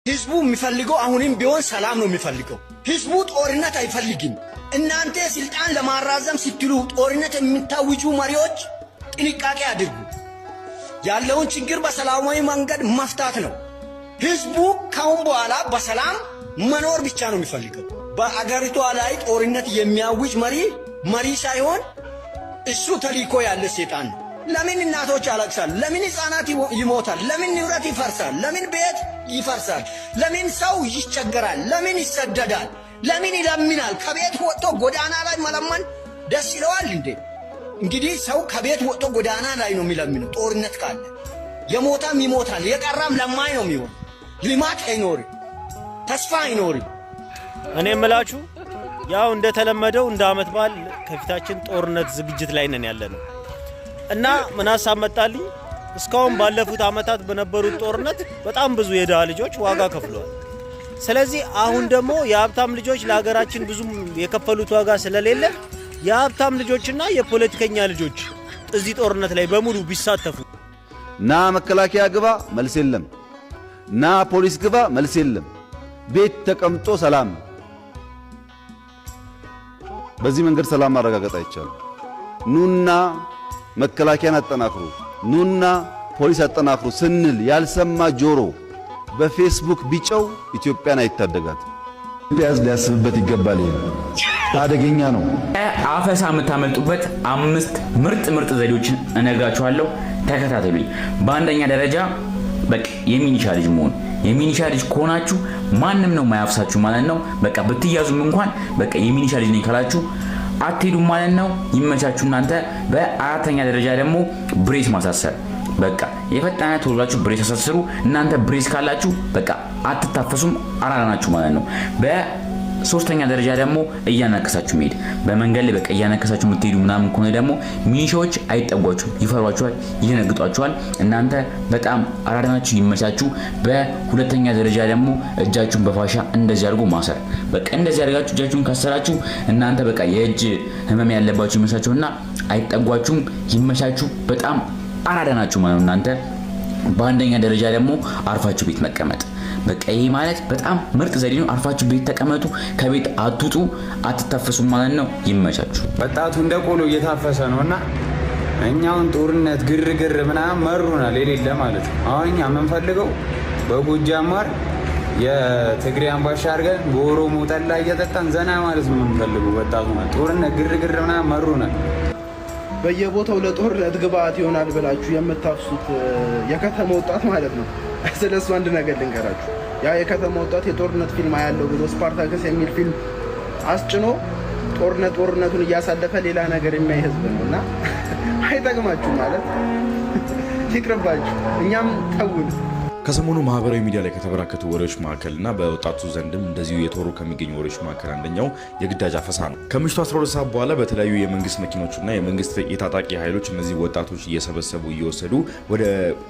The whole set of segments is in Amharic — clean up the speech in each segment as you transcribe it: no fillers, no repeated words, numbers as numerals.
ህዝቡ የሚፈልገው አሁንም ቢሆን ሰላም ነው የሚፈልገው። ህዝቡ ጦርነት አይፈልግም። እናንተ ስልጣን ለማራዘም ስትሉ ጦርነት የምታውጁ መሪዎች ጥንቃቄ አድርጉ። ያለውን ችግር በሰላማዊ መንገድ መፍታት ነው። ህዝቡ ካሁን በኋላ በሰላም መኖር ብቻ ነው የሚፈልገው። በአገሪቷ ላይ ጦርነት የሚያውጅ መሪ ሳይሆን እሱ ተልእኮ ያለ ሰይጣን ነው። ለምን እናቶች ያለቅሳል? ለምን ህፃናት ይሞታል? ለምን ንብረት ይፈርሳል? ለምን ቤት ይፈርሳል? ለምን ሰው ይቸገራል? ለምን ይሰደዳል? ለምን ይለምናል? ከቤት ወጥቶ ጎዳና ላይ መለመን ደስ ይለዋል እንዴ? እንግዲህ ሰው ከቤት ወጥቶ ጎዳና ላይ ነው የሚለምነው። ጦርነት ካለ የሞታም ይሞታል፣ የቀራም ለማኝ ነው የሚሆን። ልማት አይኖርም፣ ተስፋ አይኖርም። እኔ የምላችሁ ያው እንደተለመደው እንደ አመት በዓል ከፊታችን ጦርነት ዝግጅት ላይ ነን ያለነው እና ምን ሐሳብ መጣልኝ። እስካሁን ባለፉት አመታት በነበሩት ጦርነት በጣም ብዙ የደሃ ልጆች ዋጋ ከፍለዋል። ስለዚህ አሁን ደግሞ የሀብታም ልጆች ለሀገራችን ብዙ የከፈሉት ዋጋ ስለሌለ የሀብታም ልጆችና የፖለቲከኛ ልጆች እዚህ ጦርነት ላይ በሙሉ ቢሳተፉ፣ ና መከላከያ ግባ መልስ የለም፣ ና ፖሊስ ግባ መልስ የለም፣ ቤት ተቀምጦ ሰላም። በዚህ መንገድ ሰላም ማረጋገጥ አይቻልም። ኑና መከላከያን አጠናክሩ፣ ኑና ፖሊስ አጠናክሩ ስንል ያልሰማ ጆሮ በፌስቡክ ቢጨው ኢትዮጵያን አይታደጋት። ቢያዝ ሊያስብበት ይገባል። አደገኛ ነው። አፈሳ የምታመልጡበት 5 ምርጥ ዘዴዎችን እነግራችኋለሁ። ተከታተሉኝ። በአንደኛ ደረጃ በቃ የሚኒሻ ልጅ መሆን። የሚኒሻ ልጅ ከሆናችሁ ማንም ነው ማያፍሳችሁ ማለት ነው። በቃ ብትያዙም እንኳን በቃ የሚኒሻ ልጅ ነኝ ካላችሁ አትሄዱም ማለት ነው። ይመቻችሁ እናንተ። በአራተኛ ደረጃ ደግሞ ብሬስ ማሳሰር። በቃ የፈጣነ ተወላችሁ ብሬስ አሳስሩ። እናንተ ብሬስ ካላችሁ በቃ አትታፈሱም፣ አራራናችሁ ማለት ነው። በሶስተኛ ደረጃ ደግሞ እያነከሳችሁ መሄድ። በመንገድ ላይ በቃ እያነከሳችሁ የምትሄዱ ምናምን ከሆነ ደግሞ ሚኒሻዎች አይጠጓችሁ፣ ይፈሯችኋል፣ ይነግጧችኋል። እናንተ በጣም አራራናችሁ፣ ይመቻችሁ። በሁለተኛ ደረጃ ደግሞ እጃችሁን በፋሻ እንደዚህ አድርጎ ማሰር። በቃ እንደዚህ አድርጋችሁ እጃችሁን ካሰራችሁ እናንተ በቃ የእጅ ህመም ያለባችሁ ይመቻችሁና አይጠጓችሁም፣ ይመቻችሁ። በጣም አራዳናችሁ ማለት ነው እናንተ። በአንደኛ ደረጃ ደግሞ አርፋችሁ ቤት መቀመጥ። በቃ ይሄ ማለት በጣም ምርጥ ዘዴ ነው። አርፋችሁ ቤት ተቀመጡ፣ ከቤት አትውጡ፣ አትታፈሱ ማለት ነው። ይመቻችሁ። ወጣቱ እንደ ቆሎ እየታፈሰ ነውና እኛውን ጦርነት ግርግር ምናምን መሩናል የሌለ ማለት ነው። አሁን እኛ የምንፈልገው በጎጃም ማር የትግሬ አምባሻ አድርገን በኦሮሞ ጠላ እየጠጣን ዘና ማለት ነው የምንፈልገው። ወጣቱ ጦርነት ግርግር ምናምን መሩናል። በየቦታው ለጦርነት ግብአት ይሆናል ብላችሁ የምታፍሱት የከተማ ወጣት ማለት ነው። ስለሱ አንድ ነገር ልንገራችሁ። ያ የከተማ ወጣት የጦርነት ፊልም አያለው ብሎ ስፓርታከስ የሚል ፊልም አስጭኖ ጦርነቱን እያሳለፈ ሌላ ነገር የሚያይ ህዝብ ነውና አይጠቅማችሁ ማለት ይቅርባችሁ። እኛም ተውን። ከሰሞኑ ማህበራዊ ሚዲያ ላይ ከተበራከቱ ወሬዎች መካከልና በወጣቱ ዘንድም እንደዚሁ የተወሩ ከሚገኙ ወሬዎች መካከል አንደኛው የግዳጅ አፈሳ ነው። ከምሽቱ 12 ሰዓት በኋላ በተለያዩ የመንግስት መኪኖችና የመንግስት የታጣቂ ኃይሎች እነዚህ ወጣቶች እየሰበሰቡ እየወሰዱ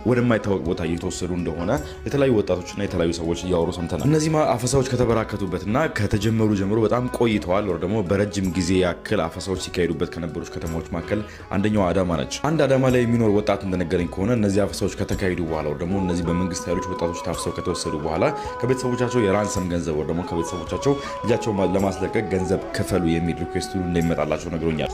ወደማይታወቅ ቦታ እየተወሰዱ እንደሆነ የተለያዩ ወጣቶችና የተለያዩ ሰዎች እያወሩ ሰምተናል። እነዚህ አፈሳዎች ከተበራከቱበትና ከተጀመሩ ጀምሮ በጣም ቆይተዋል። ወር ደግሞ በረጅም ጊዜ ያክል አፈሳዎች ሲካሄዱበት ከነበሩት ከተማዎች መካከል አንደኛው አዳማ ነች። አንድ አዳማ ላይ የሚኖር ወጣት እንደነገረኝ ከሆነ እነዚህ አፈሳዎች ከተካሄዱ በኋላ ወር ደግሞ እነዚህ በመንግስት ኃይሎች ወጣቶች ታፍሰው ከተወሰዱ በኋላ ከቤተሰቦቻቸው የራንሰም ገንዘብ ወር ደግሞ ከቤተሰቦቻቸው ልጃቸውን ለማስለቀቅ ገንዘብ ክፈሉ የሚል ሪኩዌስት እንደሚመጣላቸው ነግሮኛል።